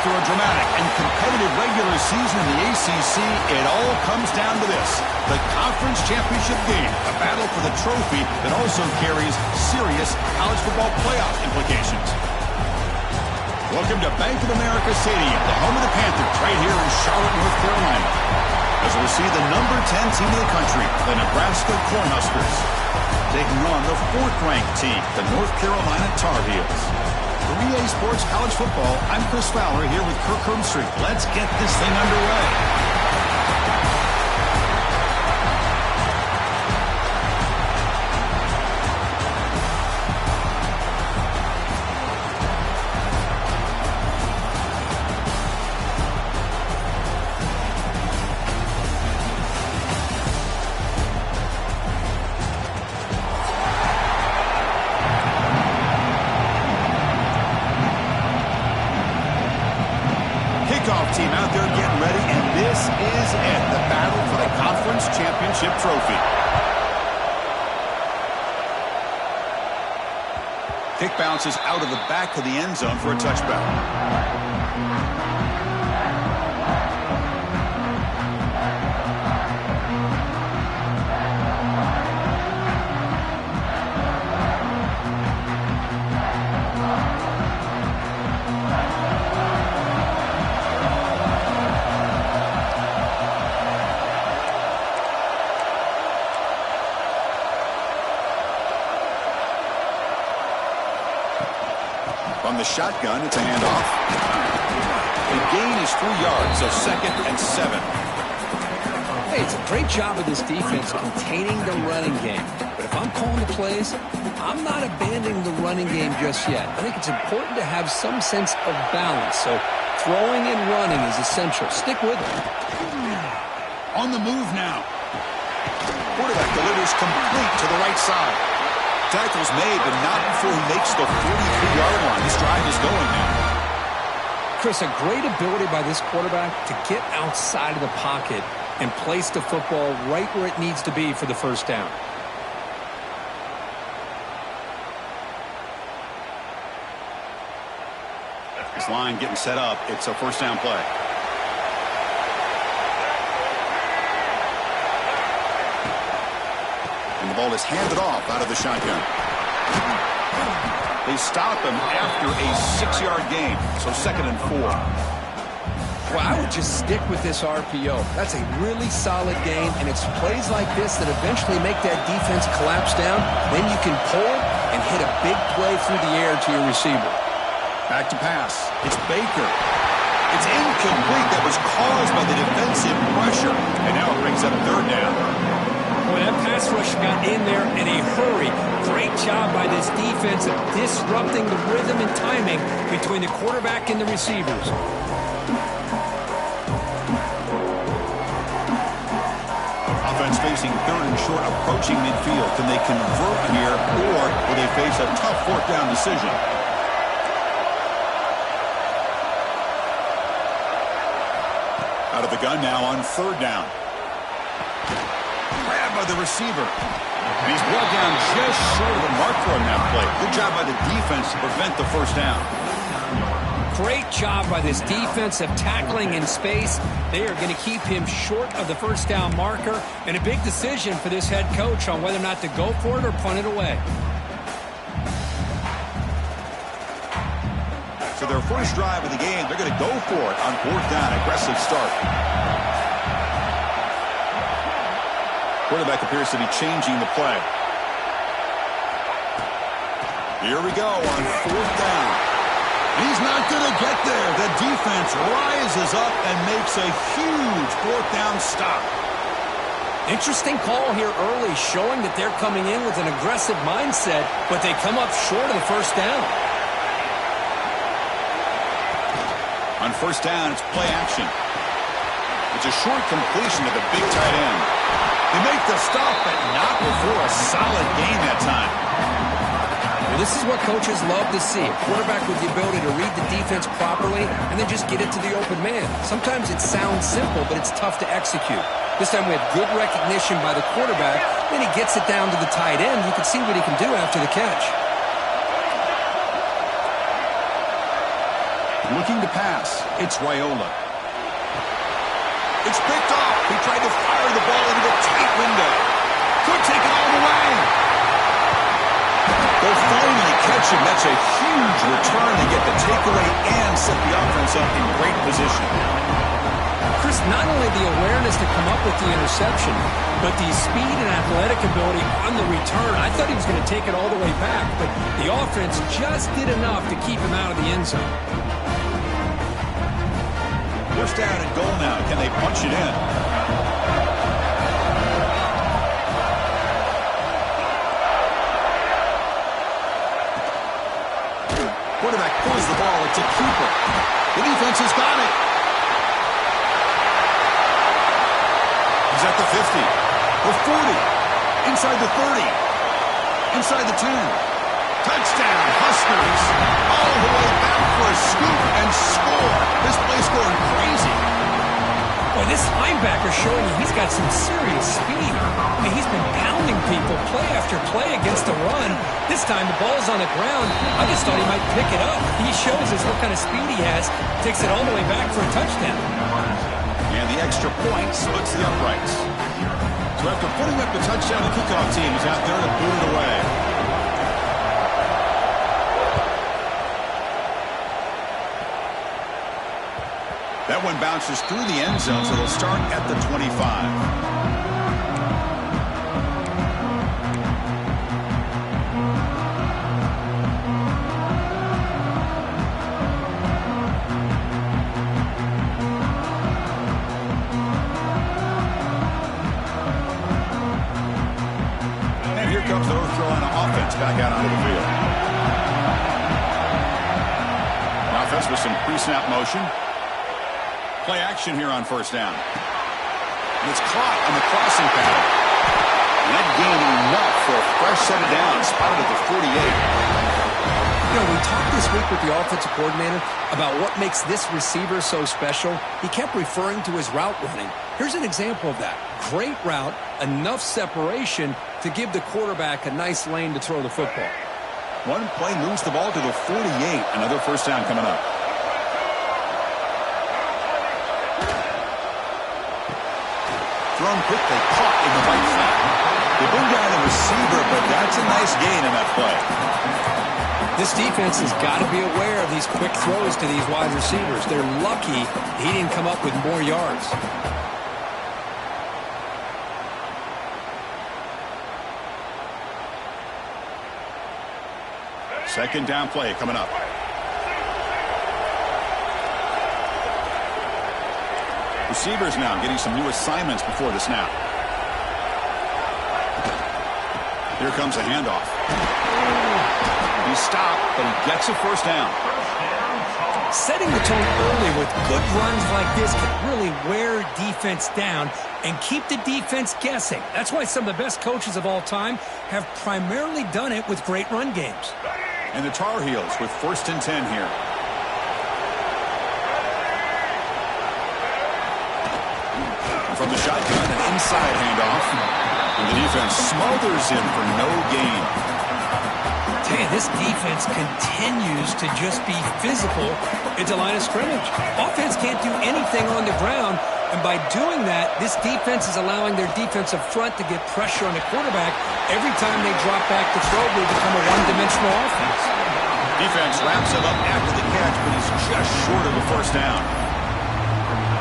After a dramatic and competitive regular season in the ACC, it all comes down to this: the conference championship game, a battle for the trophy that also carries serious college football playoff implications. Welcome to Bank of America Stadium, the home of the Panthers, right here in Charlotte, North Carolina, as we'll see the number 10 team in the country, the Nebraska Cornhuskers, taking on the 4th-ranked team, the North Carolina Tar Heels. For EA Sports College Football, I'm Chris Fowler here with Kirk Herbstreit. Let's get this thing underway. Team out there getting ready, and this is it, the battle for the conference championship trophy. Kick bounces out of the back of the end zone for a touchback. From the shotgun, it's a handoff. The gain is 3 yards, so 2nd and 7. Hey, it's a great job of this defense containing the running game. But if I'm calling the plays, I'm not abandoning the running game just yet. I think it's important to have some sense of balance. So throwing and running is essential. Stick with it. On the move now. Quarterback delivers complete to the right side. Tackle's made, but not before he makes the 43-yard line. This drive is going now. Chris, a great ability by this quarterback to get outside of the pocket and place the football right where it needs to be for the first down. This line getting set up. It's a first down play. And the ball is handed off out of the shotgun. They stop him after a 6-yard gain, so 2nd and 4. Well, I would just stick with this RPO. That's a really solid game, and it's plays like this that eventually make that defense collapse down. Then you can pull and hit a big play through the air to your receiver. Back to pass. It's Baker. It's incomplete. That was caused by the defensive pressure, and now it brings up 3rd down. Well, that pass rush got in there in a hurry. Great job by this defense of disrupting the rhythm and timing between the quarterback and the receivers. Offense facing 3rd and short, approaching midfield. Can they convert here, or will they face a tough 4th down decision? Out of the gun now on 3rd down. Grabbed by the receiver. And he's brought down just short of the marker on that play. Good job by the defense to prevent the first down. Great job by this defense of tackling in space. They are going to keep him short of the first down marker. And a big decision for this head coach on whether or not to go for it or punt it away. So their first drive of the game, they're going to go for it on 4th down. Aggressive start. Quarterback appears to be changing the play. Here we go on 4th down. He's not going to get there. The defense rises up and makes a huge 4th down stop. Interesting call here early, showing that they're coming in with an aggressive mindset, but they come up short of the first down. On 1st down, it's play action. It's a short completion to the big tight end. They make the stop, but not before a solid gain that time. Well, this is what coaches love to see. A quarterback with the ability to read the defense properly and then just get it to the open man. Sometimes it sounds simple, but it's tough to execute. This time we have good recognition by the quarterback. Then he gets it down to the tight end. You can see what he can do after the catch. Looking to pass. It's Raiola. It's picked off. He tried to fire the ball into a tight window. Could take it all the way. They'll finally catch him. That's a huge return to get the takeaway and set the offense up in great position. Chris, not only the awareness to come up with the interception, but the speed and athletic ability on the return. I thought he was going to take it all the way back, but the offense just did enough to keep him out of the end zone. First down and goal now. Can they punch it in? Quarterback pulls the ball. It's a Cooper. The defense has got it. He's at the 50. The 40. Inside the 30. Inside the 10. Touchdown, Huskers. All the way back for a scoop and score. This place going crazy. Boy, this linebacker showing you he's got some serious speed. I mean, he's been pounding people play after play against the run. This time the ball's on the ground. I just thought he might pick it up. He shows us what kind of speed he has. Takes it all the way back for a touchdown. And the extra point splits the uprights. So after putting up the touchdown, the kickoff team is out there to boot it away. That one bounces through the end zone, so they'll start at the 25. And here comes the North Carolina offense back out onto the field. Now offense with some pre-snap motion. Play action here on first down. And it's caught on the crossing pattern. And that gained enough for a fresh set of downs, spotted at the 48. You know, we talked this week with the offensive coordinator about what makes this receiver so special. He kept referring to his route running. Here's an example of that. Great route, enough separation to give the quarterback a nice lane to throw the football. One play moves the ball to the 48. Another first down coming up. Thrown quickly, caught in the right flat. They bring down the receiver, but that's a nice gain in that play. This defense has got to be aware of these quick throws to these wide receivers. They're lucky he didn't come up with more yards. Second down play coming up. Receivers now getting some new assignments before the snap. Here comes a handoff. He stopped, but he gets a first down. Setting the tone early with good runs like this can really wear defense down and keep the defense guessing. That's why some of the best coaches of all time have primarily done it with great run games. And the Tar Heels with first and 10 here. From the shotgun, an inside handoff. And the defense smothers him for no gain. Tell you, this defense continues to just be physical at the line of scrimmage. Offense can't do anything on the ground, and by doing that, this defense is allowing their defensive front to get pressure on the quarterback every time they drop back to throw. They become a one-dimensional offense. Defense wraps him up after the catch, but he's just short of the first down.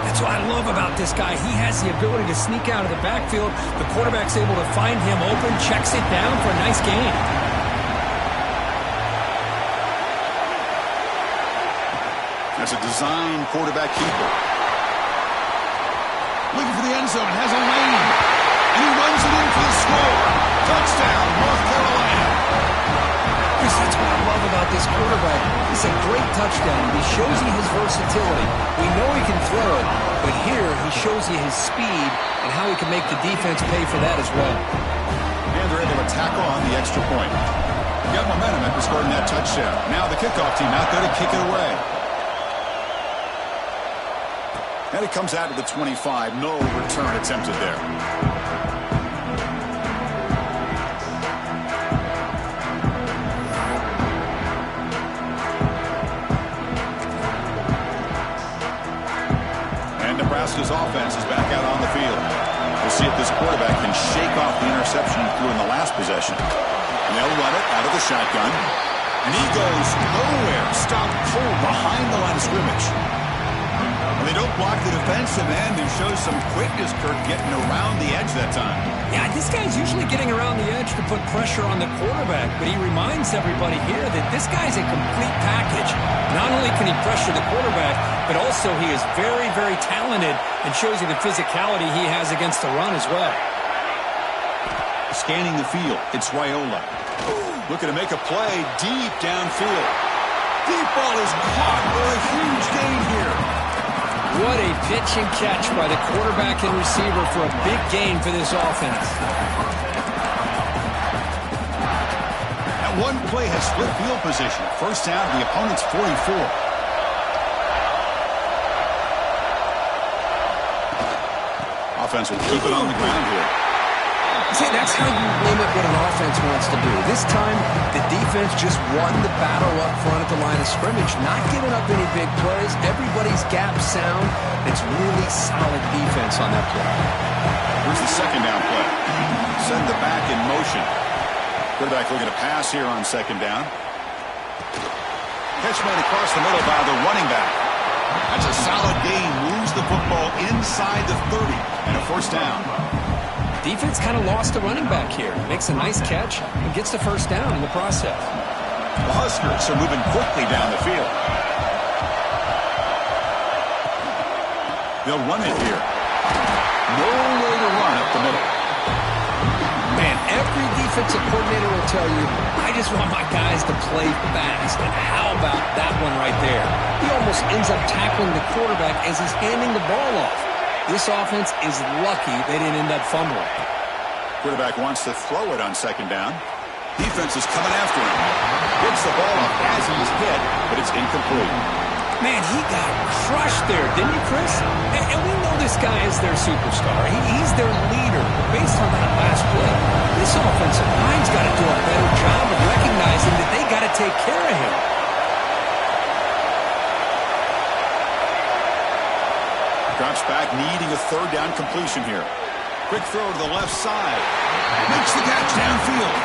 That's what I love about this guy. He has the ability to sneak out of the backfield. The quarterback's able to find him open, checks it down for a nice gain. That's a design quarterback keeper. Looking for the end zone, has a lane. And he runs it in for the score. Touchdown, North Carolina. Chris, that's what I love about this quarterback. It's a great touchdown. He shows you his versatility. We know he can throw it, but here he shows you his speed and how he can make the defense pay for that as well. And they're able to tackle on the extra point. Got momentum after scoring that touchdown. Now the kickoff team out there to kick it away. And it comes out to the 25. No return attempted there. offense is back out on the field. We'll see if this quarterback can shake off the interception he threw in the last possession. And they'll run it out of the shotgun. And he goes nowhere. Stopped cold behind the line of scrimmage. And they don't block the defensive end and show some quickness, Kirk, getting around the edge that time. Yeah, this guy's usually getting around the edge to put pressure on the quarterback, but he reminds everybody here that this guy's a complete package. Not only can he pressure the quarterback, but also he is very, very talented and shows you the physicality he has against the run as well. Scanning the field, it's Raiola. Looking to make a play deep downfield. Deep ball is caught for a huge gain here. What a pitch and catch by the quarterback and receiver for a big gain for this offense. That one play has split field position. First down, the opponent's 44. Offense will keep it on the ground here. See, that's how you limit what an offense wants to do. This time, the defense just won the battle up front at the line of scrimmage, not giving up any big plays. Everybody's gap sound. It's really solid defense on that play. Here's the second down play. Send the back in motion. Quarterback looking to pass here on second down. Catch made across the middle by the running back. That's a solid gain. Moves the football inside the 30 and a first down. Defense kind of lost the running back here. Makes a nice catch and gets the first down in the process. The Huskers are moving quickly down the field. They'll run it here. No way to run up the middle. Man, every defensive coordinator will tell you, I just want my guys to play fast. And how about that one right there? He almost ends up tackling the quarterback as he's handing the ball off. This offense is lucky they didn't end up fumbling. Quarterback wants to throw it on second down. Defense is coming after him. Gets the ball off as he's hit, but it's incomplete. Man, he got crushed there, didn't you, Chris? And we know this guy is their superstar. He's their leader. Based on that last play, this offensive line's got to do a better job of recognizing that they got to take care of him. Drops back, needing a third down completion here. Quick throw to the left side. Makes the catch downfield.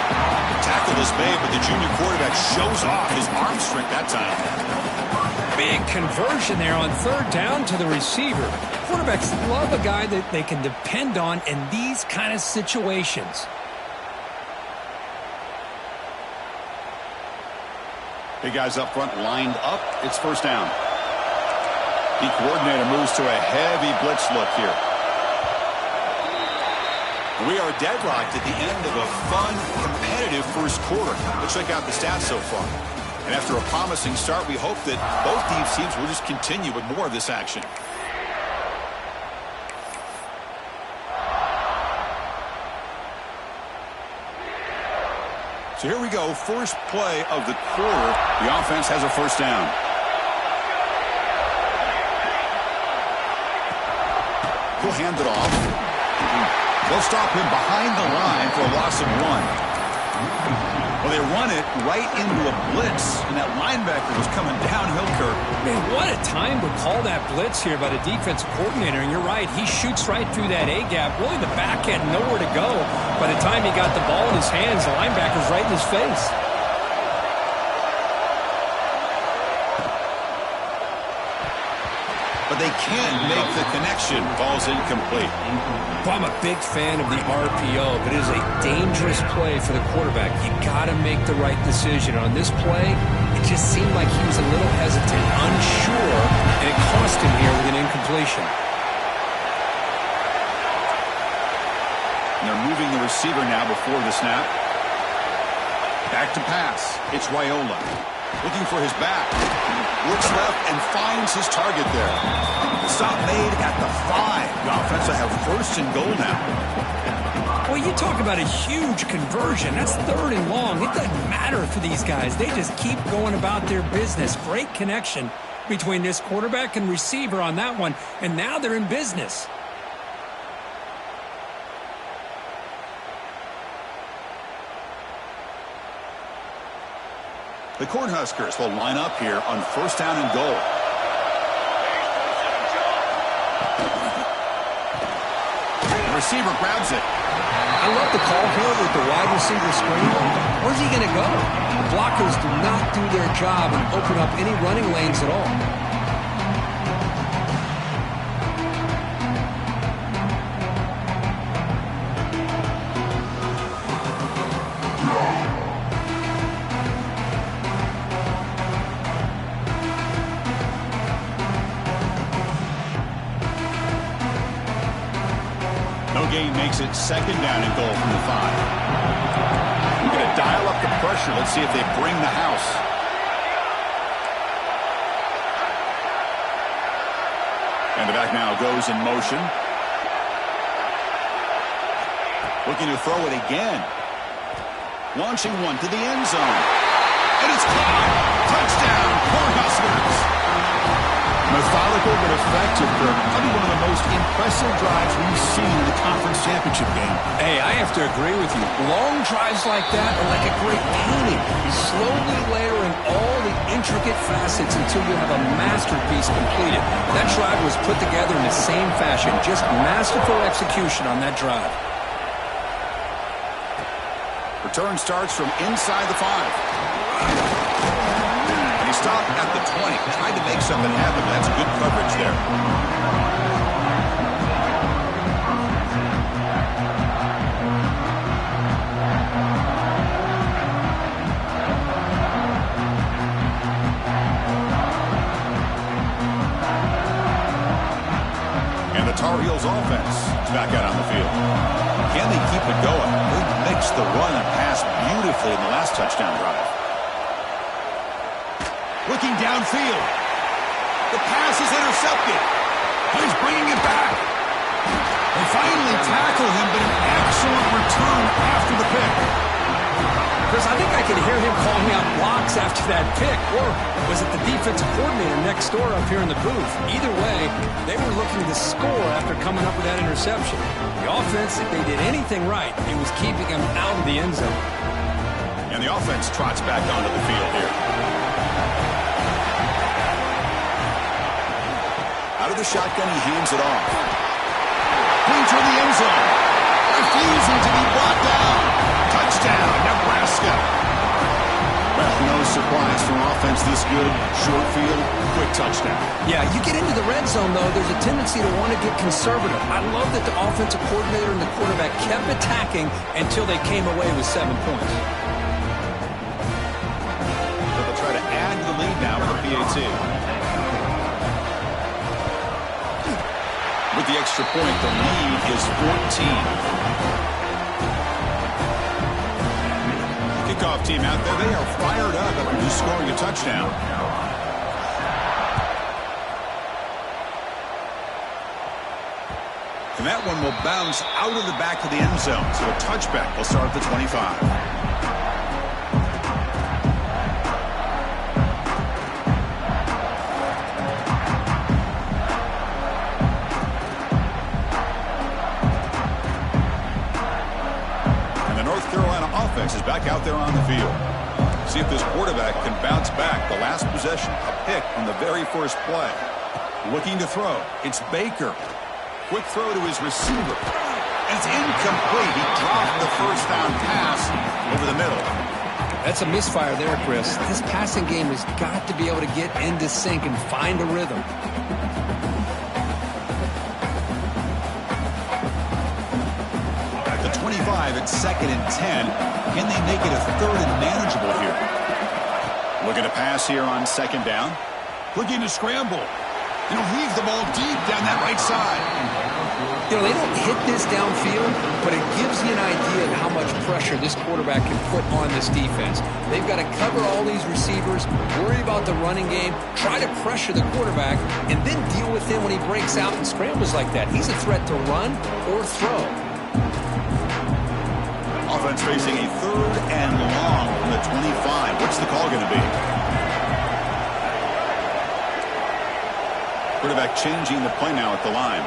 Tackle is made, but the junior quarterback shows off his arm strength that time. Big conversion there on third down to the receiver. Quarterbacks love a guy that they can depend on in these kind of situations. Big guys up front lined up. It's first down. The coordinator moves to a heavy blitz look here. We are deadlocked at the end of a fun, competitive first quarter. Let's check out the stats so far. And after a promising start, we hope that both these teams will just continue with more of this action. So here we go. First play of the quarter. The offense has a first down. He'll hand it off. They'll stop him behind the line for a loss of 1. Well, they run it right into a blitz, and that linebacker was coming downhill, Kirk. Man, what a time to call that blitz here by the defensive coordinator. And you're right, he shoots right through that A-gap. Really, the back had nowhere to go. By the time he got the ball in his hands, the linebacker's right in his face. But they can't make the connection. Ball's incomplete. Well, I'm a big fan of the RPO, but it is a dangerous play for the quarterback. You got to make the right decision. On this play, it just seemed like he was a little hesitant, unsure, and it cost him here with an incompletion. And they're moving the receiver now before the snap. Back to pass. It's Raiola. Looking for his back. Looks left and finds his target there. Stop made at the 5. The offense will have first and goal now. Well, you talk about a huge conversion. That's third and long. It doesn't matter for these guys. They just keep going about their business. Great connection between this quarterback and receiver on that one. And now they're in business. The Cornhuskers will line up here on first down and goal. receiver grabs it. I love the call here with the wide receiver screen. Where's he going to go? The blockers do not do their job and open up any running lanes at all. Gain makes it second down and goal from the 5. We're going to dial up the pressure. Let's see if they bring the house. And the back now goes in motion. Looking to throw it again. Launching one to the end zone. And it's caught. Touchdown, Cornhuskers. Methodical but effective, Kirk. Probably one of the most impressive drives we've seen in the conference championship game. Hey, I have to agree with you. Long drives like that are like a great painting. You slowly layer in all the intricate facets until you have a masterpiece completed. That drive was put together in the same fashion. Just masterful execution on that drive. Return starts from inside the 5. He stopped at the 20, tried to make something happen. That's good coverage there. And the Tar Heels offense is back out on the field. Can they keep it going? They mixed the run and pass beautifully in the last touchdown drive. Looking downfield. The pass is intercepted. He's bringing it back. They finally tackle him, but an excellent return after the pick. Chris, I think I could hear him calling out blocks after that pick. Or was it the defensive coordinator next door up here in the booth? Either way, they were looking to score after coming up with that interception. The offense, if they did anything right, it was keeping him out of the end zone. And the offense trots back onto the field here. Out of the shotgun, he hands it off. Clean toward the end zone. Refusing to be brought down. Touchdown, Nebraska. Well, no surprise from offense this good. Short field, quick touchdown. Yeah, you get into the red zone, though, there's a tendency to want to get conservative. I love that the offensive coordinator and the quarterback kept attacking until they came away with 7 points. So they'll try to add to the lead now with a PAT. With the extra point, the lead is 14. Kickoff team out there. They are fired up after just scoring a touchdown. And that one will bounce out of the back of the end zone. So a touchback will start at the 25. Offense is back out there on the field. See if this quarterback can bounce back. The last possession, a pick on the very first play. Looking to throw. It's Baker. Quick throw to his receiver. It's incomplete. He dropped the first down pass over the middle. That's a misfire there, Chris. This passing game has got to be able to get into sync and find a rhythm. At the 25, it's 2nd and 10. Can they make it a 3rd and manageable here? Looking to pass here on 2nd down. Looking to scramble. And he'll heave the ball deep down that right side. You know, they don't hit this downfield, but it gives you an idea of how much pressure this quarterback can put on this defense. They've got to cover all these receivers, worry about the running game, try to pressure the quarterback, and then deal with him when he breaks out and scrambles like that. He's a threat to run or throw. Offense facing a 3rd and long from the 25. What's the call going to be? Quarterback changing the play now at the line.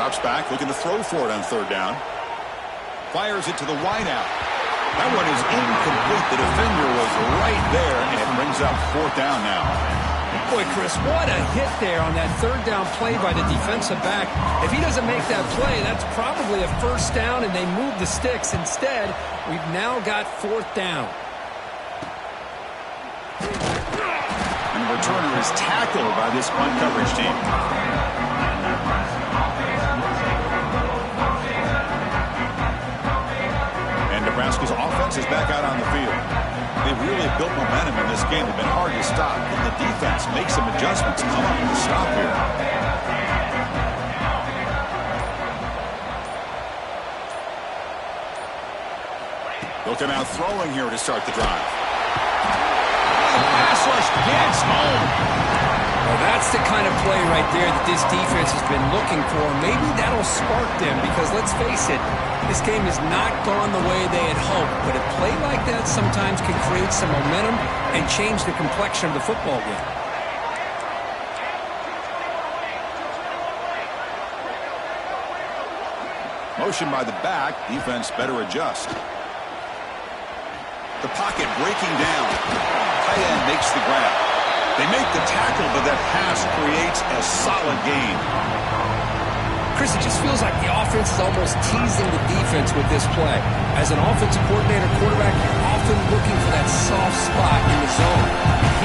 Drops back, looking to throw for it on 3rd down. Fires it to the wideout. That one is incomplete. The defender was right there, and it brings up 4th down now. Boy, Chris, what a hit there on that third down play by the defensive back. If he doesn't make that play, that's probably a first down, and they move the sticks. Instead, we've now got fourth down. And the returner is tackled by this punt coverage team. And Nebraska's offense is back out on the field. They've really built momentum in this game. They've been hard to stop. And the defense makes some adjustments, come up with a stop here. They'll come out throwing here to start the drive. Pass rush gets home. Well, that's the kind of play right there that this defense has been looking for. Maybe that'll spark them because, let's face it, this game has not gone the way they had hoped. But a play like that sometimes can create some momentum and change the complexion of the football game. Motion by the back. Defense better adjust. The pocket breaking down. Tight end makes the grab. They make the tackle, but that pass creates a solid gain. Chris, it just feels like the offense is almost teasing the defense with this play. As an offensive coordinator, quarterback, you're often looking for that soft spot in the zone.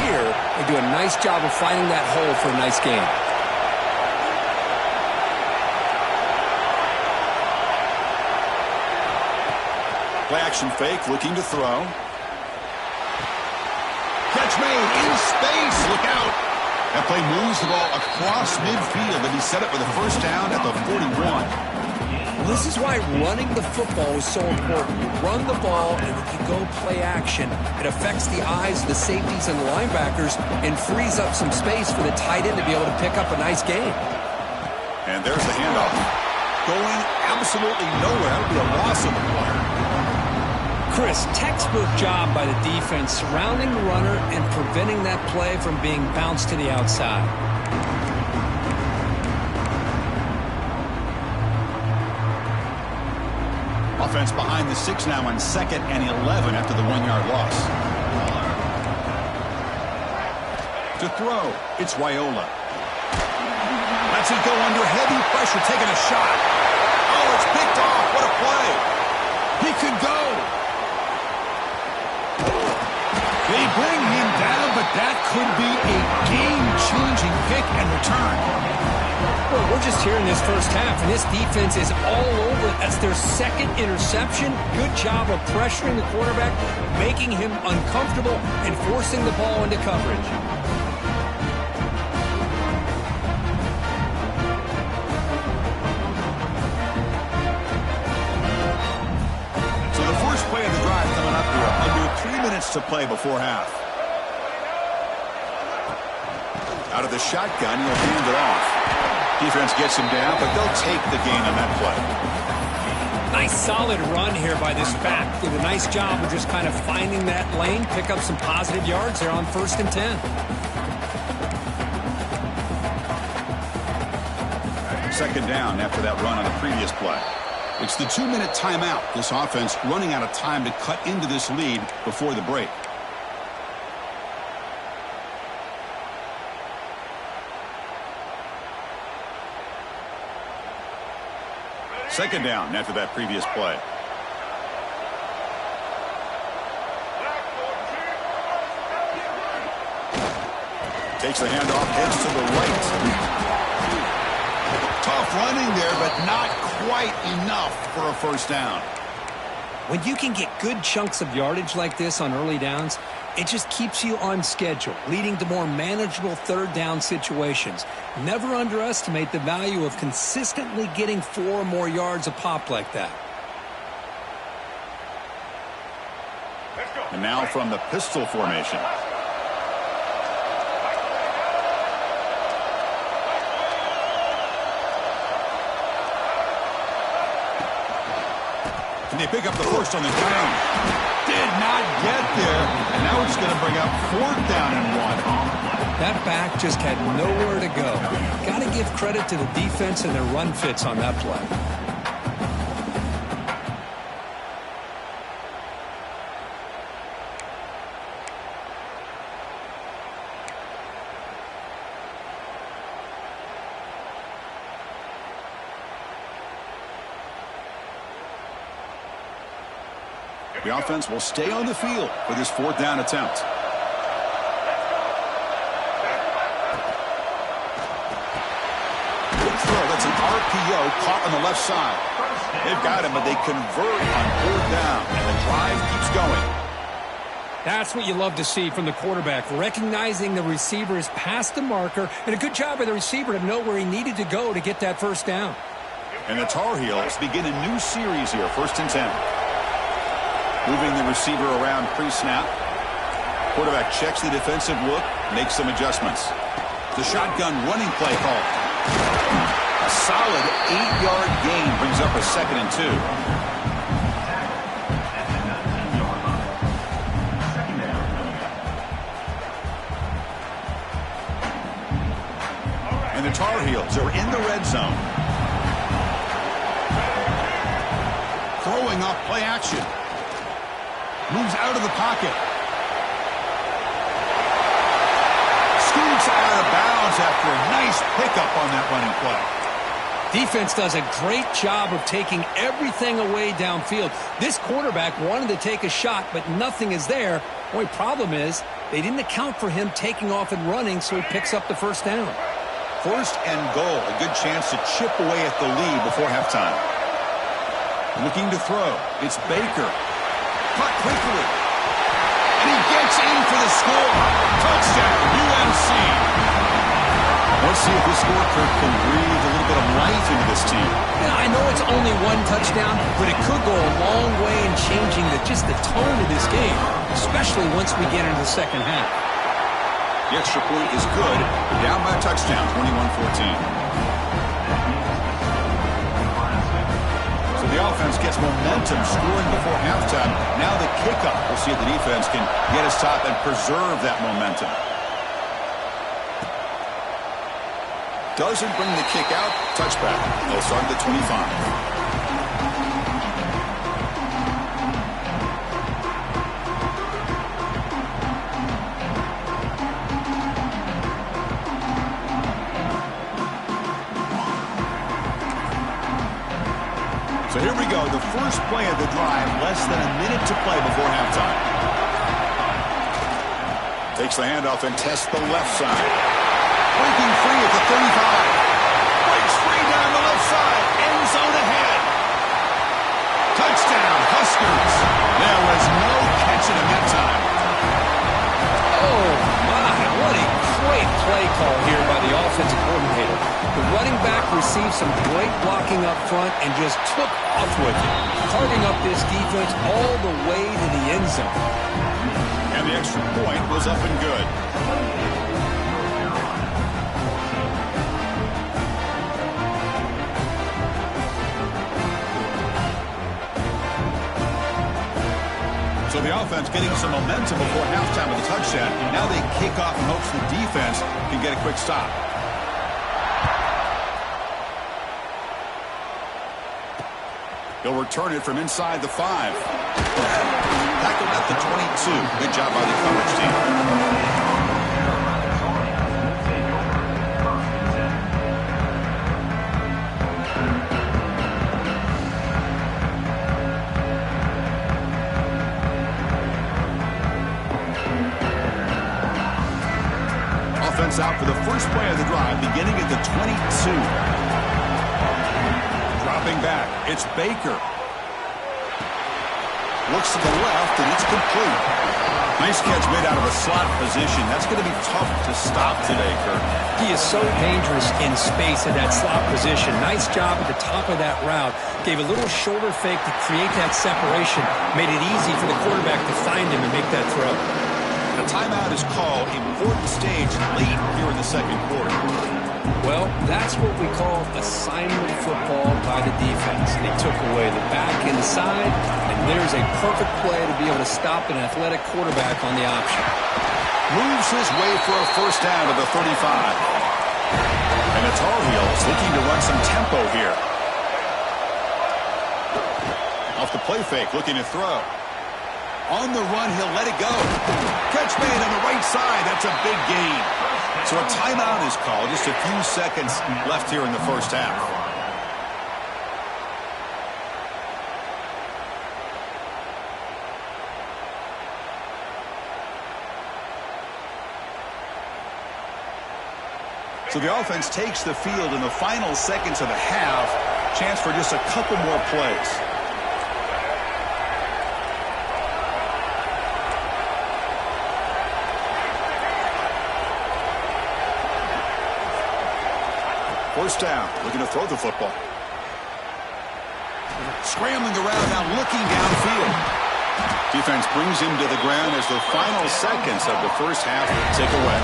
Here, they do a nice job of finding that hole for a nice gain. Play action fake, looking to throw. Catch made in space. Look out. That play moves the ball across midfield, and he set it for the first down at the 41. Well, this is why running the football is so important. You run the ball, and if you go play action, it affects the eyes of the safeties and the linebackers and frees up some space for the tight end to be able to pick up a nice gain. And there's the handoff. Going absolutely nowhere. That would be a loss of the player. Chris, textbook job by the defense surrounding the runner and preventing that play from being bounced to the outside. Offense behind the 6 now on 2nd and 11 after the 1-yard loss. To throw, it's Wyola. Lets it go under heavy pressure, taking a shot. Oh, it's picked off. What a play. He could go. They bring him down, but that could be a game-changing pick and return. Well, we're just here in this first half, and this defense is all over it. That's their second interception. Good job of pressuring the quarterback, making him uncomfortable, and forcing the ball into coverage. So the first play of the drive coming up here. Under 3 minutes to play before half. Out of the shotgun, he'll hand it off. Defense gets him down, but they'll take the gain on that play. Nice solid run here by this back. Did a nice job of just kind of finding that lane, pick up some positive yards there on 1st and 10. Second down after that run on the previous play. It's the 2-minute timeout. This offense running out of time to cut into this lead before the break. Second down after that previous play. Takes the handoff, heads to the right. Tough running there, but not quite enough for a first down. When you can get good chunks of yardage like this on early downs, it just keeps you on schedule, leading to more manageable third down situations. Never underestimate the value of consistently getting 4 or more yards a pop like that. And now from the pistol formation. And they pick up the first on the ground. Did not get there, and now it's going to bring up 4th down and 1. That back just had nowhere to go. Got to give credit to the defense and their run fits on that play. The offense will stay on the field for this 4th down attempt. Good throw. That's an RPO caught on the left side. They've got him, but they convert on 4th down, and the drive keeps going. That's what you love to see from the quarterback, recognizing the receiver is past the marker, and a good job by the receiver to know where he needed to go to get that first down. And the Tar Heels begin a new series here, 1st and 10. Moving the receiver around pre-snap. Quarterback checks the defensive look, makes some adjustments. The shotgun running play call. A solid 8-yard gain brings up a 2nd and 2. And the Tar Heels are in the red zone. Throwing off play action. Moves out of the pocket. Scoots out of bounds after a nice pickup on that running play. Defense does a great job of taking everything away downfield. This quarterback wanted to take a shot, but nothing is there. The only problem is they didn't account for him taking off and running, so he picks up the first down. 1st and goal. A good chance to chip away at the lead before halftime. Looking to throw. It's Baker. Caught quickly. And he gets in for the score. Touchdown, UNC. Let's see if this score can breathe a little bit of life into this team. Yeah, I know it's only 1 touchdown, but it could go a long way in changing just the tone of this game, especially once we get into the second half. The extra point is good. Down by a touchdown, 21-14. So the offense gets momentum scoring before halftime. Now the kickoff. We'll see if the defense can get us top and preserve that momentum. Doesn't bring the kick out. Touchback. They'll start at the 25. So here we go, the first play of the drive, less than a minute to play before halftime. Takes the handoff and tests the left side. Breaking free at the 35. Breaks free down the left side. End zone ahead. Touchdown, Huskers. There was no catching him that time. Oh, my, what a great play call here by the offensive coordinator. The running back received some great blocking up front and just took off with it, carting up this defense all the way to the end zone. And the extra point was up and good. So the offense getting some momentum before halftime with a touchdown. Now they kick off and hopes the defense can get a quick stop. They'll return it from inside the 5. Tackled at the 22. Good job by the coverage team. Offense out for the first play of the drive, beginning at the 22. Dropping back, it's Baker. Looks to the left, and it's complete. Nice catch made out of a slot position. That's going to be tough to stop today, Kurt. He is so dangerous in space at that slot position. Nice job at the top of that route. Gave a little shoulder fake to create that separation. Made it easy for the quarterback to find him and make that throw. A timeout is called. Important stage late here in the second quarter. Well, that's what we call assignment football by the defense. They took away the back inside, and there's a perfect play to be able to stop an athletic quarterback on the option. Moves his way for a first down to the 35. And the Tar Heels looking to run some tempo here. Off the play fake, looking to throw. On the run, he'll let it go. Catch made on the right side. That's a big gain. So a timeout is called. Just a few seconds left here in the first half. So the offense takes the field in the final seconds of the half. Chance for just a couple more plays. First down, looking to throw the football. Scrambling around now, looking downfield. Defense brings him to the ground as the final seconds of the first half tick away.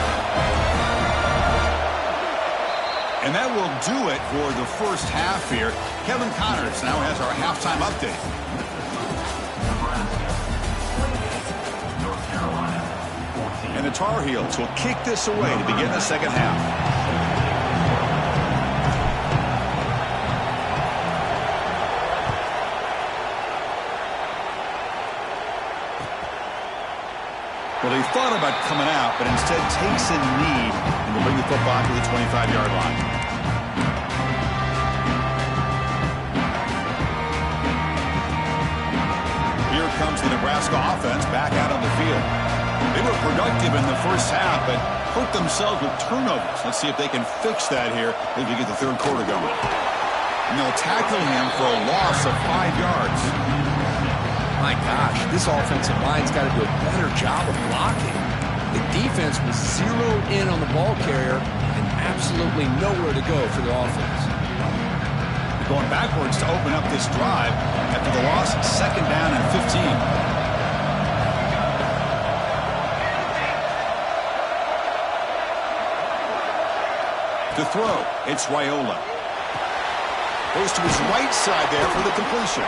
And that will do it for the first half here. Kevin Connors now has our halftime update. And the Tar Heels will kick this away to begin the second half. Well, he thought about coming out, but instead takes a knee and will bring the football to the 25-yard line. Here comes the Nebraska offense back out on the field. They were productive in the first half, but hurt themselves with turnovers. Let's see if they can fix that here as we get the third quarter going. And they'll tackle him for a loss of 5 yards. My gosh, this offensive line's got to do a better job of blocking. The defense was zeroed in on the ball carrier and absolutely nowhere to go for the offense. Going backwards to open up this drive after the loss, second down and 15. To throw, it's Raiola. Goes to his right side there for the completion.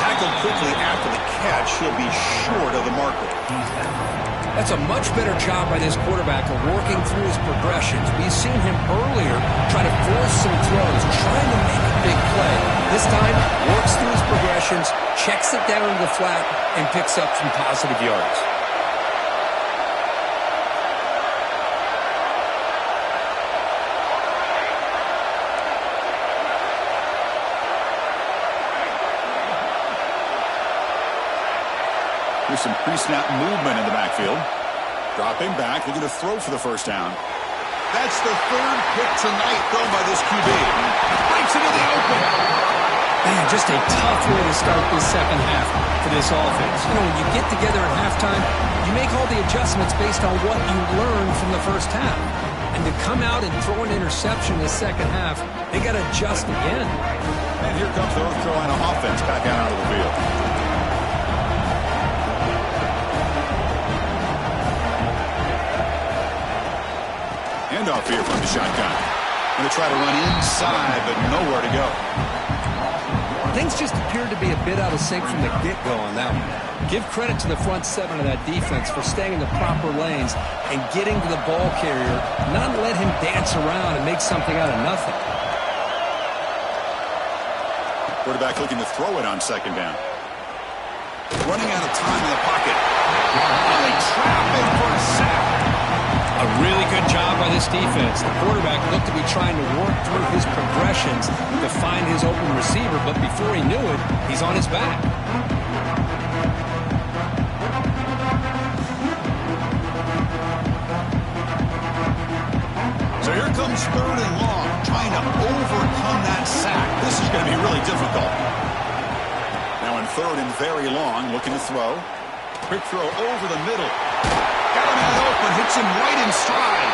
Tackled quickly after the catch. He'll be short of the marker. That's a much better job by this quarterback of working through his progressions. We've seen him earlier try to force some throws, trying to make a big play. This time, works through his progressions, checks it down to the flat, and picks up some positive yards. There's some pre-snap movement in the backfield. Dropping back, looking to throw for the first down. That's the third pick tonight thrown by this QB. Breaks into the open. Man, just a tough way to start this second half for this offense. You know, when you get together at halftime, you make all the adjustments based on what you learned from the first half. And to come out and throw an interception in the second half, they got to adjust again. And here comes the North Carolina offense back out of the field. Handoff here from the shotgun. Going to try to run inside, but nowhere to go. Things just appeared to be a bit out of sync from the get-go on that one. Give credit to the front seven of that defense for staying in the proper lanes and getting to the ball carrier, not let him dance around and make something out of nothing. Quarterback looking to throw it on second down. Running out of time in the pocket. Really trapping for a sack. A really good job by this defense. The quarterback looked to be trying to work through his progressions to find his open receiver, but before he knew it, he's on his back. So here comes third and long, trying to overcome that sack. This is going to be really difficult. Now in third and very long, looking to throw. Quick throw over the middle. Got him out open, hits him right in stride.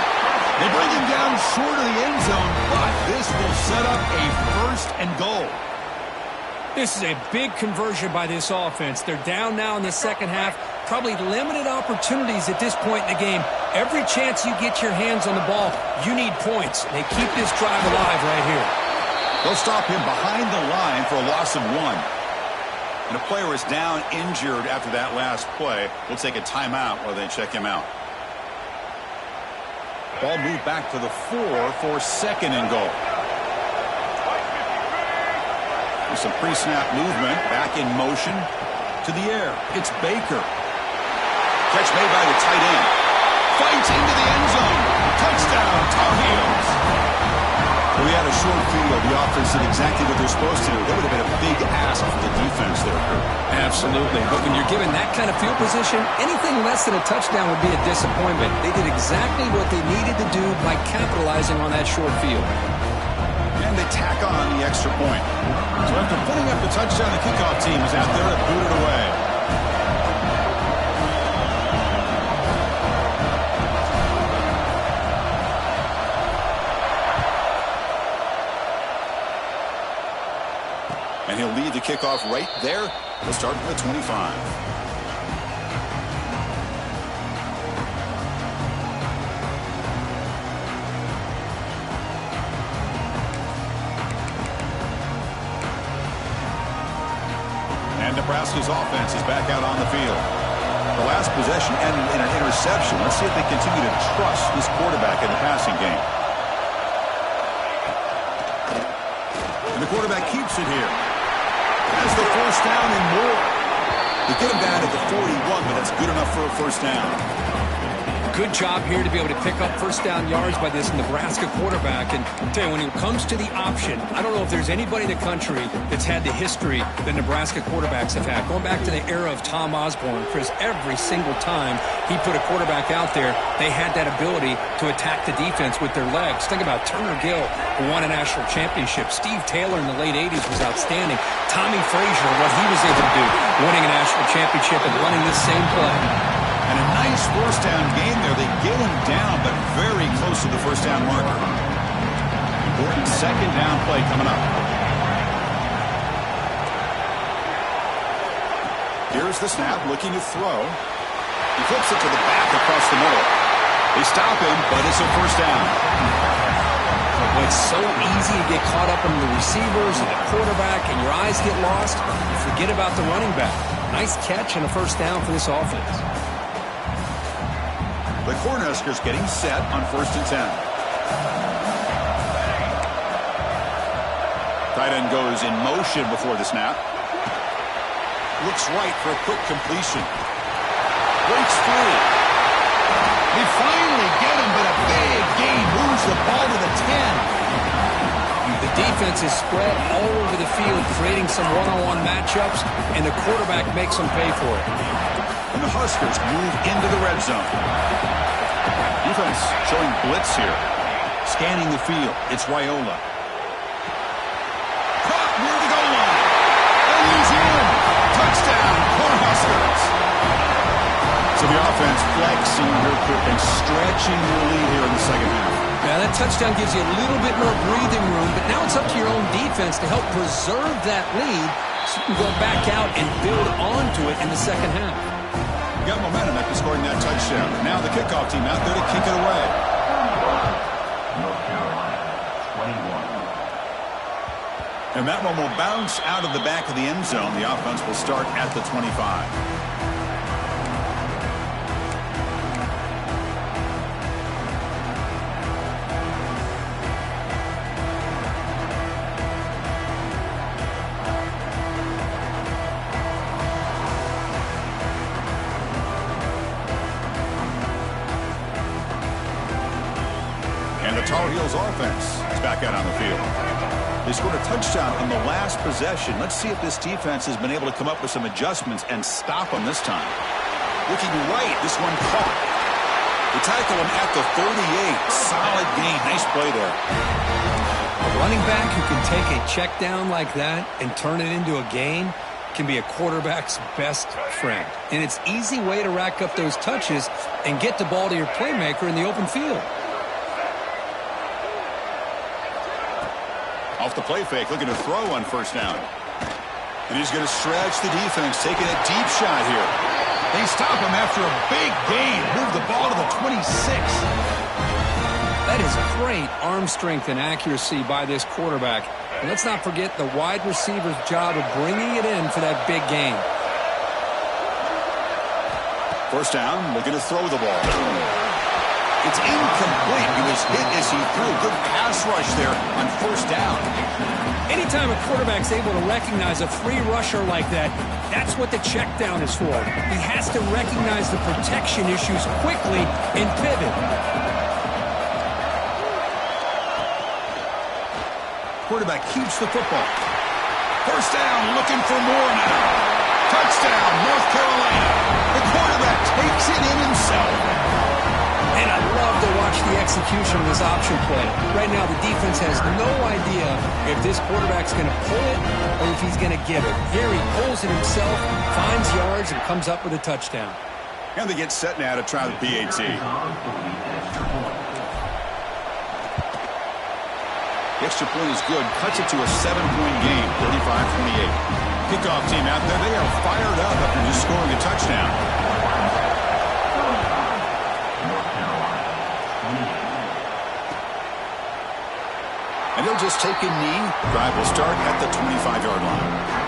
They bring him down short of the end zone, but this will set up a first and goal. This is a big conversion by this offense. They're down now in the second half. Probably limited opportunities at this point in the game. Every chance you get your hands on the ball, you need points. They keep this drive alive right here. They'll stop him behind the line for a loss of 1. And a player is down injured after that last play. We'll take a timeout while they check him out. Ball moved back to the 4 for second and goal. There's some pre-snap movement. Back in motion to the air. It's Baker. Catch made by the tight end. Fights into the end zone. Touchdown, Tar Heels. We had a short field, the offense did exactly what they're supposed to do. That would have been a big ask for the defense there, Kurt. Absolutely. But when you're given that kind of field position, anything less than a touchdown would be a disappointment. They did exactly what they needed to do by capitalizing on that short field. And they tack on the extra point. So after putting up the touchdown, the kickoff team is out there to boot it away. And he'll lead the kickoff right there. We'll start from the 25. And Nebraska's offense is back out on the field. The last possession ended in an interception. Let's see if they continue to trust this quarterback in the passing game. And the quarterback keeps it here. Has the first down and more. They get him down at the 41, but that's good enough for a first down. Good job here to be able to pick up first down yards by this Nebraska quarterback. And I'll tell you, when it comes to the option, I don't know if there's anybody in the country that's had the history that Nebraska quarterbacks have had. Going back to the era of Tom Osborne, Chris, every single time he put a quarterback out there, they had that ability to attack the defense with their legs. Think about Turner Gill, who won a national championship. Steve Taylor in the late 80s was outstanding. Tommy Frazier, what he was able to do, winning a national championship and running this same play. And a nice first down game there. They get him down, but very close to the first down marker. Important second down play coming up. Here's the snap, looking to throw. He flips it to the back across the middle. They stop him, but it's a first down. Well, it's so easy to get caught up in the receivers and the quarterback, and your eyes get lost. You forget about the running back. Nice catch and a first down for this offense. The Cornhuskers getting set on 1st and 10. Tight end goes in motion before the snap. Looks right for a quick completion. Breaks free. They finally get him, but a big gain moves the ball to the 10. The defense is spread all over the field, creating some one-on-one matchups, and the quarterback makes them pay for it. And the Huskers move into the red zone. Defense showing blitz here. Scanning the field. It's Raiola. Caught near the goal line. And he's in. Touchdown, Cornhuskers. So the offense flexing here and stretching their lead here in the second half. Yeah, that touchdown gives you a little bit more breathing room, but now it's up to your own defense to help preserve that lead so you can go back out and build onto it in the second half. Got momentum after scoring that touchdown. Now the kickoff team out there to kick it away. North Carolina, 21. And that one will bounce out of the back of the end zone. The offense will start at the 25. Tar Heels offense is back out on the field. They scored a touchdown on the last possession. Let's see if this defense has been able to come up with some adjustments and stop them this time. Looking right, this one caught. They tackle him at the 38. Solid gain. Nice play there. A running back who can take a check down like that and turn it into a gain can be a quarterback's best friend. And it's an easy way to rack up those touches and get the ball to your playmaker in the open field. Off the play fake, looking to throw on first down. And he's going to stretch the defense, taking a deep shot here. They stop him after a big gain. Move the ball to the 26. That is great arm strength and accuracy by this quarterback. And let's not forget the wide receiver's job of bringing it in for that big gain. First down, looking to throw the ball. It's incomplete. He was hit as he threw. Good pass rush there on first down. Anytime a quarterback's able to recognize a free rusher like that, that's what the check down is for. He has to recognize the protection issues quickly and pivot. Quarterback keeps the football. First down, looking for more now. Touchdown, North Carolina. The quarterback takes it in himself. And I love to watch the execution of this option play. Right now, the defense has no idea if this quarterback's going to pull it or if he's going to give it. Here he pulls it himself, finds yards, and comes up with a touchdown. And they get set now to try the PAT. The extra point is good. Cuts it to a 7-point game, 35-28. Kickoff team out there. They are fired up after just scoring a touchdown. And they'll just take a knee. Drive will start at the 25-yard line.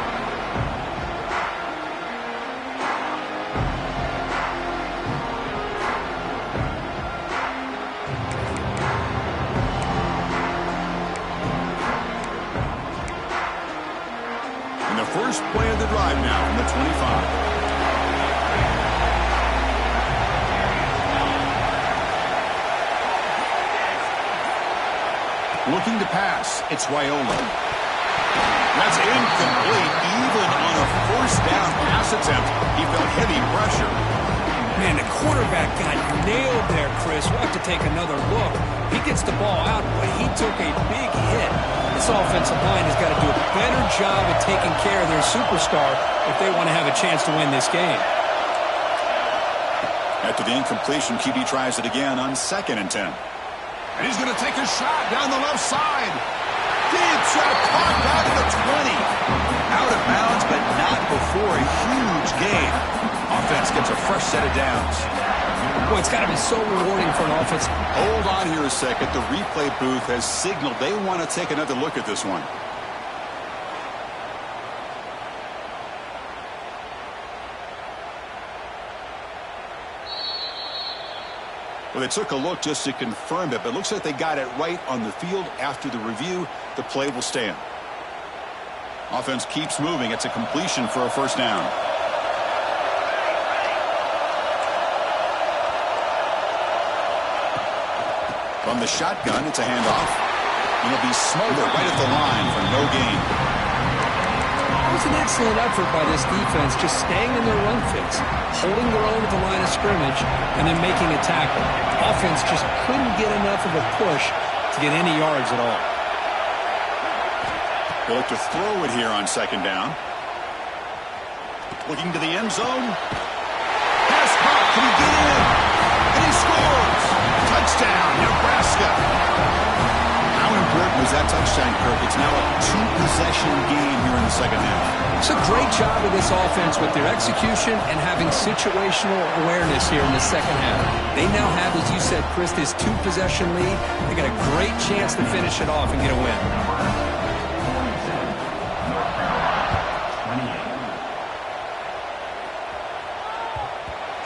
And the first play of the drive now from the 25. Looking to pass. It's Wyola. That's incomplete. Even on a first down pass attempt, he felt heavy pressure. Man, the quarterback got nailed there, Chris. We'll have to take another look. He gets the ball out, but he took a big hit. This offensive line has got to do a better job of taking care of their superstar if they want to have a chance to win this game. After the incompletion, QB tries it again on 2nd and 10. And he's going to take a shot down the left side. Deep shot, caught out of the 20. Out of bounds, but not before a huge gain. Offense gets a fresh set of downs. Boy, it's got to be so rewarding for an offense. Hold on here a second. The replay booth has signaled they want to take another look at this one. Well, they took a look just to confirm it, but it looks like they got it right on the field. After the review, the play will stand. Offense keeps moving. It's a completion for a first down. From the shotgun, it's a handoff. And it'll be smothered right at the line for no gain. It was an excellent effort by this defense, just staying in their run fits, holding their own at the line of scrimmage, and then making a tackle. Offense just couldn't get enough of a push to get any yards at all. They look to throw it here on 2nd down. Looking to the end zone. Pass caught. Can he get in? And he scores. Touchdown, Nebraska. How important was that touchdown, Kirk? It's now a 2-possession game here in the second half. It's a great job of this offense with their execution and having situational awareness here in the second half. They now have, as you said, Chris, this 2-possession lead. They got a great chance to finish it off and get a win.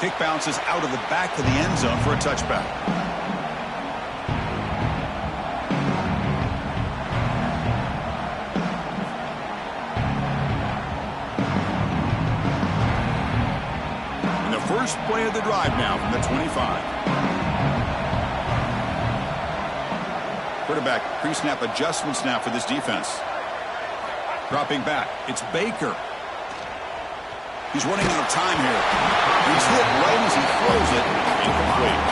Kick bounces out of the back of the end zone for a touchback. First play of the drive now from the 25. Quarterback pre-snap adjustments now for this defense. Dropping back. It's Baker. He's running out of time here. He's hit right as he throws it. Incomplete.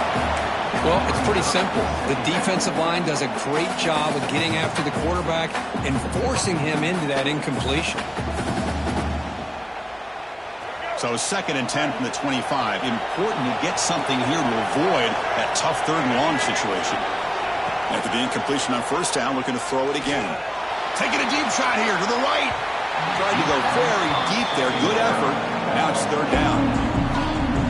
Well, it's pretty simple. The defensive line does a great job of getting after the quarterback and forcing him into that incompletion. So 2nd and 10 from the 25. Important to get something here to avoid that tough 3rd and long situation. After the incompletion on first down, looking to throw it again. Taking a deep shot here to the right. Tried to go very deep there. Good effort. Now it's 3rd down.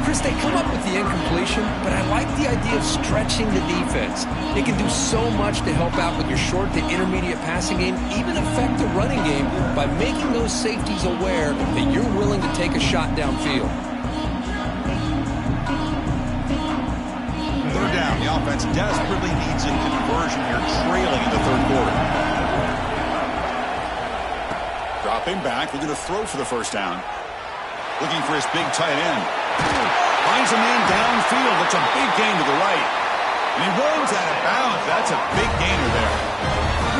Chris, they come up with the incompletion, but I like the idea of stretching the defense. It can do so much to help out with your short to intermediate passing game, even affect the running game by making those safeties aware that you're willing to take a shot downfield. 3rd down. The offense desperately needs a conversion here, trailing in the 3rd quarter. Dropping back, looking to throw for the first down. Looking for his big tight end. Finds a man downfield. That's a big gain to the right. And he runs out of bounds. That's a big gainer there.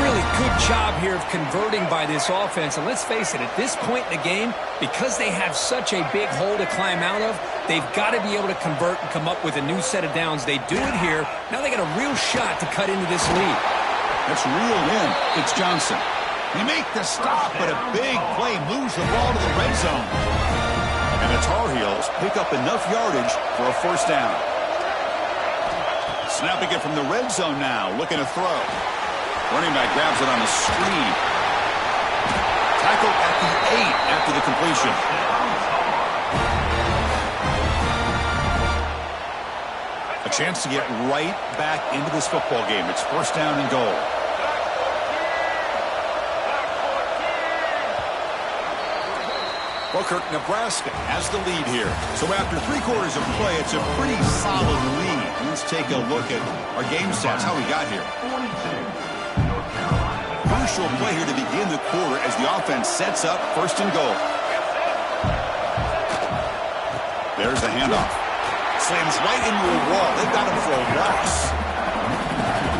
Really good job here of converting by this offense. And let's face it, at this point in the game, because they have such a big hole to climb out of, they've got to be able to convert and come up with a new set of downs. They do it here. Now they got a real shot to cut into this lead. That's reeled in. It's Johnson. They make the stop, but a big play moves the ball to the red zone. And the Tar Heels pick up enough yardage for a first down. Snapping it from the red zone now, looking to throw. Running back grabs it on the screen. Tackled at the 8 after the completion. A chance to get right back into this football game. It's first down and goal. Well, Kirk, Nebraska has the lead here. So after 3 quarters of play, it's a pretty solid lead. Let's take a look at our game stats, how we got here. Crucial play here to begin the quarter as the offense sets up first and goal. There's the handoff. Slams right into a wall. They've got him for a loss.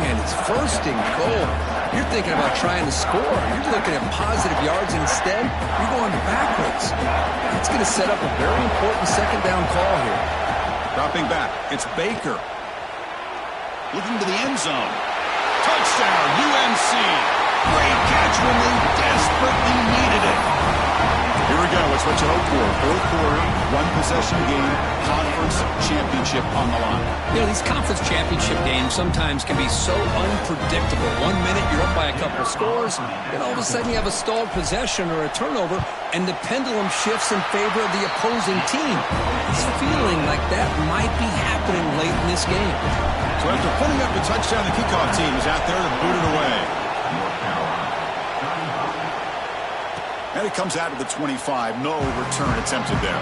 Man, it's first and goal. You're thinking about trying to score. You're looking at positive yards instead. You're going backwards. That's going to set up a very important second down call here. Dropping back. It's Baker. Looking to the end zone. Touchdown, UNC. Great catch when they desperately needed it. Here we go. It's what you hope for. Fourth quarter, 1-possession game, conference championship on the line. You know, these conference championship games sometimes can be so unpredictable. 1 minute you're up by a couple scores, then all of a sudden you have a stalled possession or a turnover, and the pendulum shifts in favor of the opposing team. It's feeling like that might be happening late in this game. So after putting up the touchdown, the kickoff team is out there to boot it away. And it comes out of the 25. No return attempted there.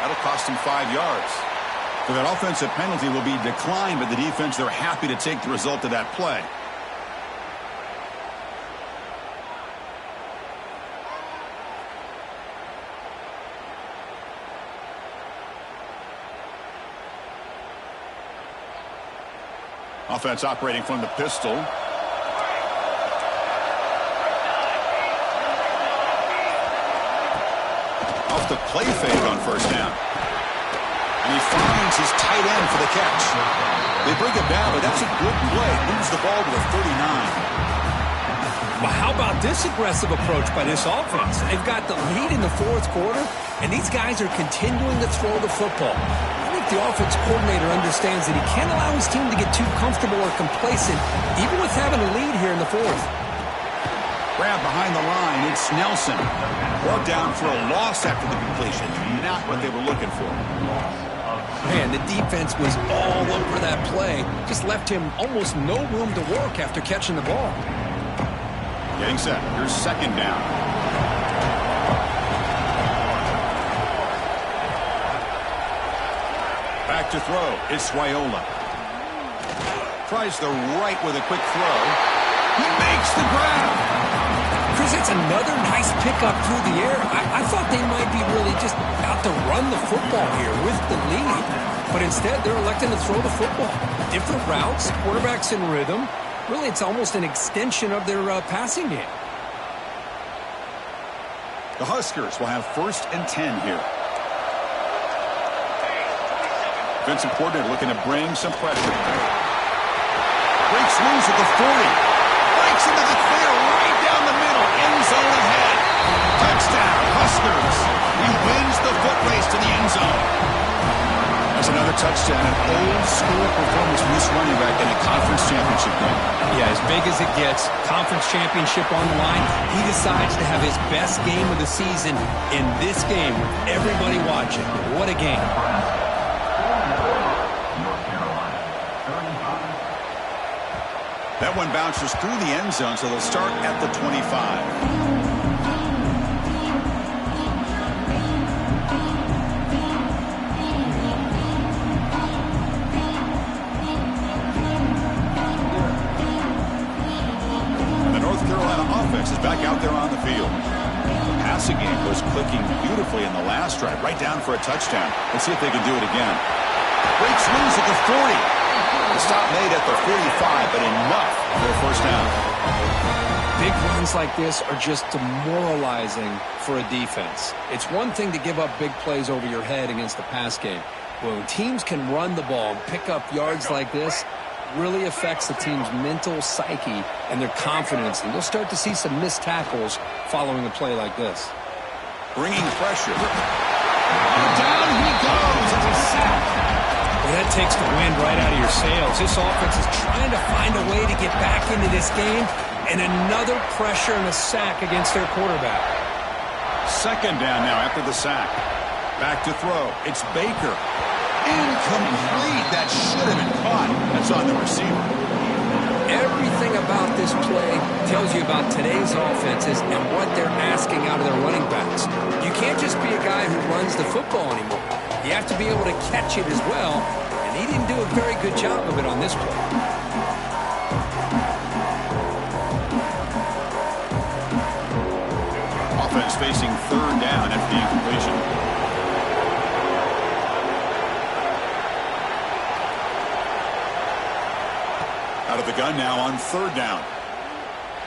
That'll cost him 5 yards. So that offensive penalty will be declined by the defense. They're happy to take the result of that play. Offense operating from the pistol. Off the play fake on first down. And he finds his tight end for the catch. They bring him down, but that's a good play. Moves the ball to the 39. Well, how about this aggressive approach by this offense? They've got the lead in the fourth quarter, and these guys are continuing to throw the football. I think the offense coordinator understands that he can't allow his team to get too comfortable or complacent, even with having a lead here in the fourth. Grab behind the line. It's Nelson. Brought down for a loss after the completion. Not what they were looking for. Man, the defense was all over that play. Just left him almost no room to work after catching the ball. Getting set. Here's second down. Back to throw. It's Raiola. Tries the right with a quick throw. He makes the grab. Chris, it's another nice pickup through the air. I thought they might be really just out to run the football here with the lead. But instead, they're electing to throw the football. Different routes, quarterbacks in rhythm. Really, it's almost an extension of their passing game. The Huskers will have first and 10 here. Defensive coordinator looking to bring some pressure. Breaks loose at the 40. Breaks into the clear right down the middle. End zone ahead. Touchdown, Huskers. He wins the foot race to the end zone. That's another touchdown. An old-school performance from this running back in a conference championship game. Yeah, as big as it gets, conference championship on the line. He decides to have his best game of the season in this game. Everybody watching. What a game. That one bounces through the end zone, so they'll start at the 25. Is back out there on the field. The passing game was clicking beautifully in the last drive, right down for a touchdown. Let's see if they can do it again. Breaks loose at the 40. The stop made at the 45, but enough for a first down. Big runs like this are just demoralizing for a defense. It's one thing to give up big plays over your head against the pass game. When teams can run the ball and pick up yards like this, really affects the team's mental psyche and their confidence. And you'll start to see some missed tackles following a play like this. Bringing pressure. Down he goes. It's a sack. Well, that takes the wind right out of your sails. This offense is trying to find a way to get back into this game, and another pressure and a sack against their quarterback. Second down now after the sack. Back to throw. It's Baker. Incomplete. That should have been caught. That's on the receiver. Everything about this play tells you about today's offenses and what they're asking out of their running backs. You can't just be a guy who runs the football anymore. You have to be able to catch it as well, and he didn't do a very good job of it on this play. Offense facing third down after the incompletion. Out of the gun now on third down.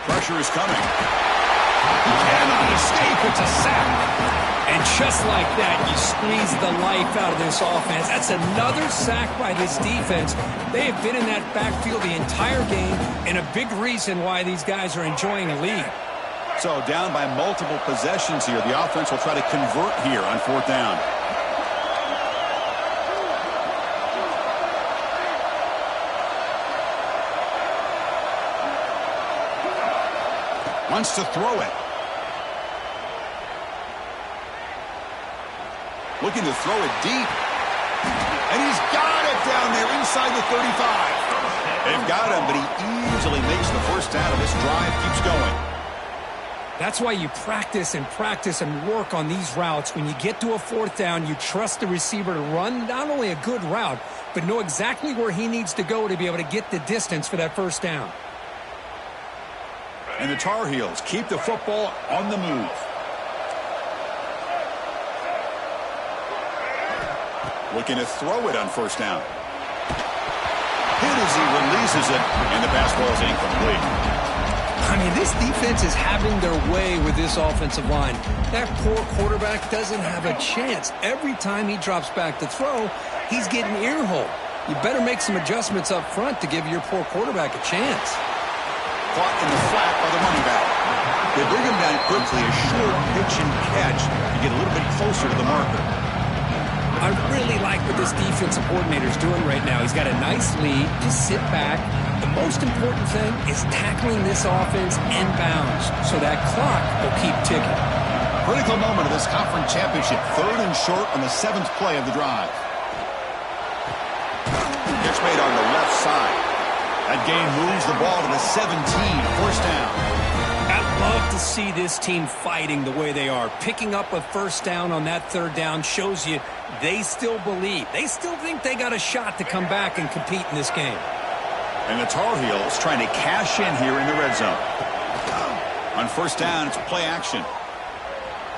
Pressure is coming. He cannot escape. It's a sack. And just like that, you squeeze the life out of this offense. That's another sack by this defense. They have been in that backfield the entire game, and a big reason why these guys are enjoying a lead. So down by multiple possessions here. The offense will try to convert here on fourth down. Wants to throw it. Looking to throw it deep. And he's got it down there inside the 35. They've got him, but he easily makes the first down, and this drive keeps going. That's why you practice and work on these routes. When you get to a fourth down, you trust the receiver to run not only a good route, but know exactly where he needs to go to be able to get the distance for that first down. And the Tar Heels keep the football on the move. Looking to throw it on first down. Hit as he releases it, and the pass ball is incomplete. I mean, this defense is having their way with this offensive line. That poor quarterback doesn't have a chance. Every time he drops back to throw, he's getting earholed. You better make some adjustments up front to give your poor quarterback a chance. Caught in the flat by the running back. They bring him down quickly, a short pitch and catch to get a little bit closer to the marker. I really like what this defensive coordinator is doing right now. He's got a nice lead. Just sit back. The most important thing is tackling this offense inbounds so that clock will keep ticking. Critical moment of this conference championship. Third and short on the 7th play of the drive. Catch made on the left side. That gain moves the ball to the 17, first down. I love to see this team fighting the way they are. Picking up a first down on that third down shows you they still believe. They still think they got a shot to come back and compete in this game. And the Tar Heels trying to cash in here in the red zone. On first down, it's play action.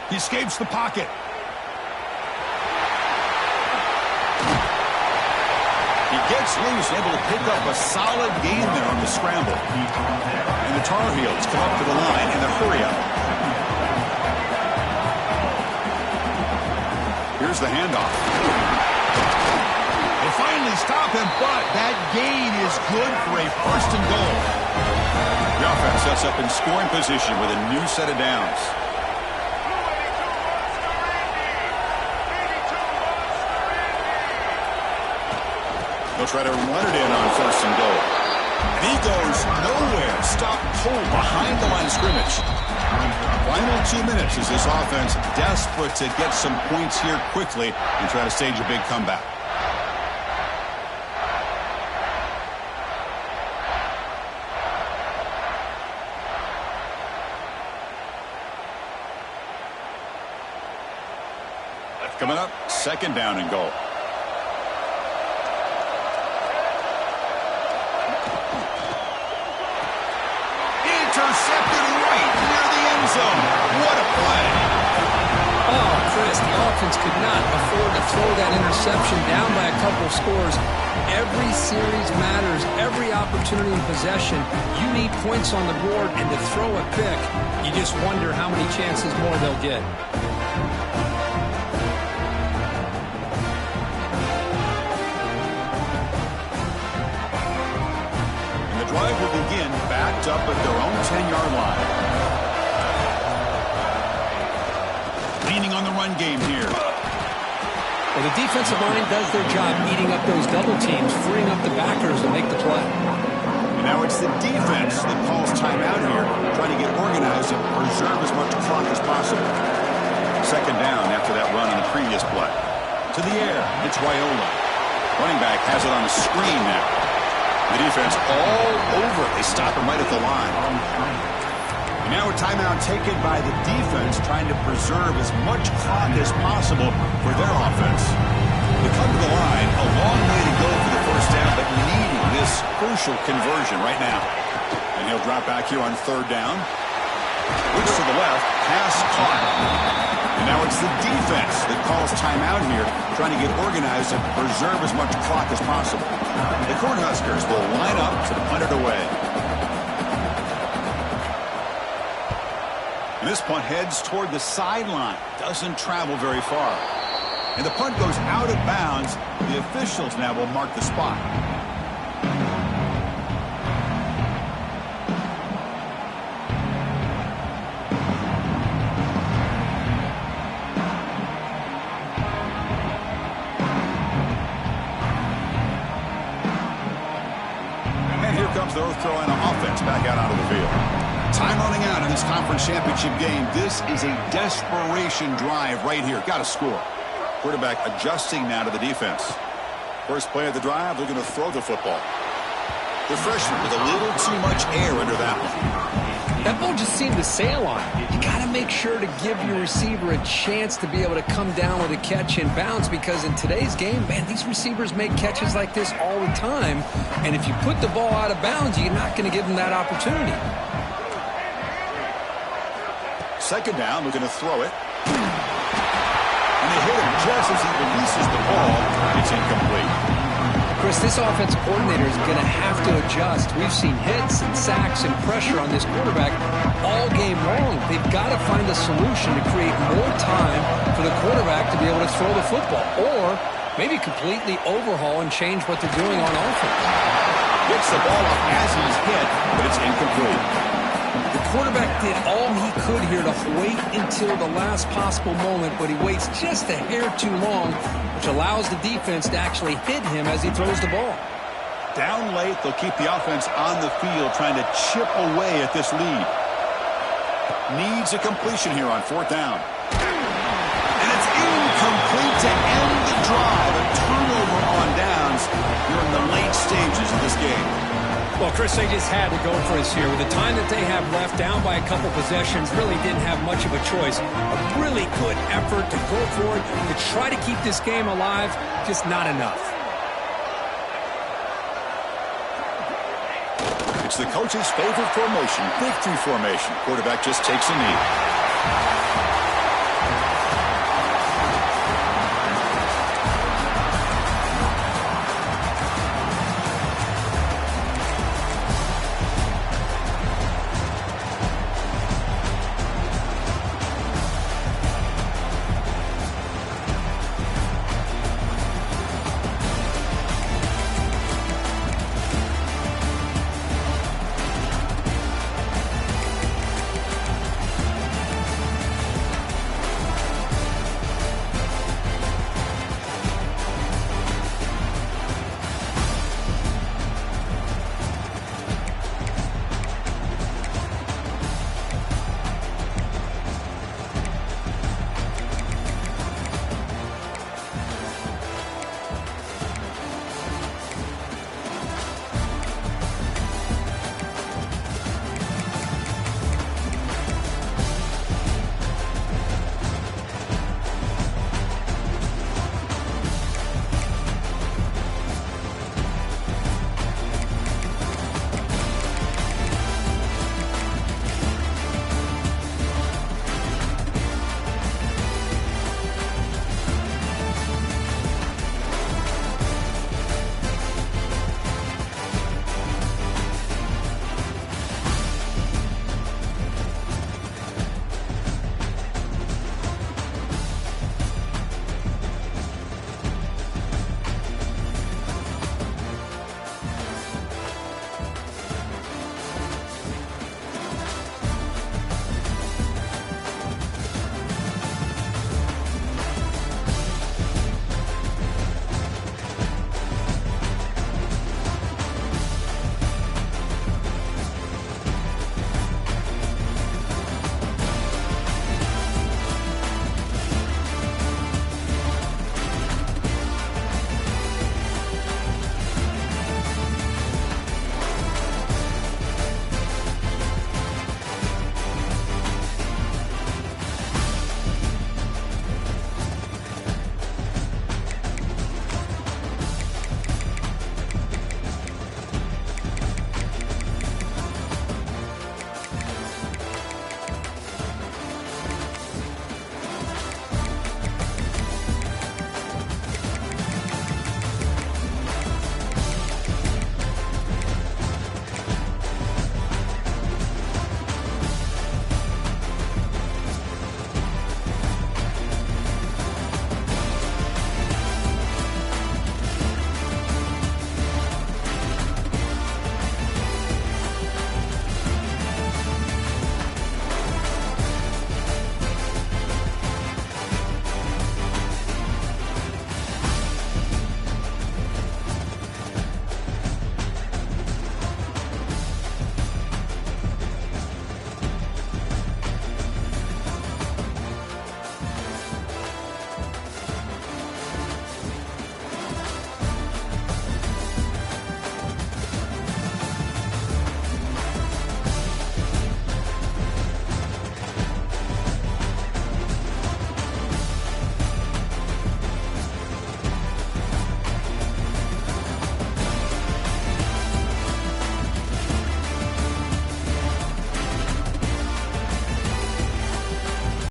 He escapes the pocket. He gets loose, able to pick up a solid gain there on the scramble. And the Tar Heels come up to the line in the hurry-up. Here's the handoff. They finally stop him, but that gain is good for a first and goal. The offense sets up in scoring position with a new set of downs. They'll try to run it in on first and goal. And he goes nowhere. Stop cold behind the line of scrimmage. Final 2 minutes as this offense desperate to get some points here quickly and try to stage a big comeback. Coming up, second down and goal. Intercepted right near the end zone. What a play. Oh, Chris, the offense could not afford to throw that interception down by a couple of scores. Every series matters. Every opportunity in possession. You need points on the board, and to throw a pick, you just wonder how many chances more they'll get. Drive will begin backed up at their own 10-yard line. Leaning on the run game here. Well, the defensive line does their job eating up those double teams, freeing up the backers to make the play. And now it's the defense that calls timeout here, trying to get organized and preserve as much clock as possible. Second down after that run on the previous play. To the air, it's Raiola. Running back has it on the screen now. The defense all over. They stop him right at the line. And now a timeout taken by the defense, trying to preserve as much clock as possible for their offense. They come to the line, a long way to go for the first down, but needing this crucial conversion right now. And he'll drop back here on third down. Looks to the left, pass caught. And now it's the defense that calls timeout here, trying to get organized and preserve as much clock as possible. The Cornhuskers will line up to punt it away. And this punt heads toward the sideline. Doesn't travel very far. And the punt goes out of bounds. The officials now will mark the spot. North Carolina offense back out onto the field. Time running out in this conference championship game. This is a desperation drive right here. Got to score. Quarterback adjusting now to the defense. First play of the drive, they're going to throw the football. The freshman with a little too much air under that one. That ball just seemed to sail on it. You got to make sure to give your receiver a chance to be able to come down with a catch and bounce, because in today's game, man, these receivers make catches like this all the time. And if you put the ball out of bounds, you're not going to give them that opportunity. Second down, we're going to throw it. And they hit him just as he releases the ball. It's incomplete. Chris, this offensive coordinator is going to have to adjust. We've seen hits and sacks and pressure on this quarterback all game long. They've got to find a solution to create more time for the quarterback to be able to throw the football, or maybe completely overhaul and change what they're doing on offense. Gets the ball up as he's hit, but it's incomplete. The quarterback did all he could here to wait until the last possible moment, but he waits just a hair too long, which allows the defense to actually hit him as he throws the ball. Down late, they'll keep the offense on the field, trying to chip away at this lead. Needs a completion here on fourth down. And it's incomplete to end the drive. A turnover on downs during the late stages of this game. Well, Chris, they just had to go for this here. With the time that they have left, down by a couple possessions, really didn't have much of a choice. A really good effort to go for it, to try to keep this game alive, just not enough. It's the coach's favorite formation, victory formation. Quarterback just takes a knee.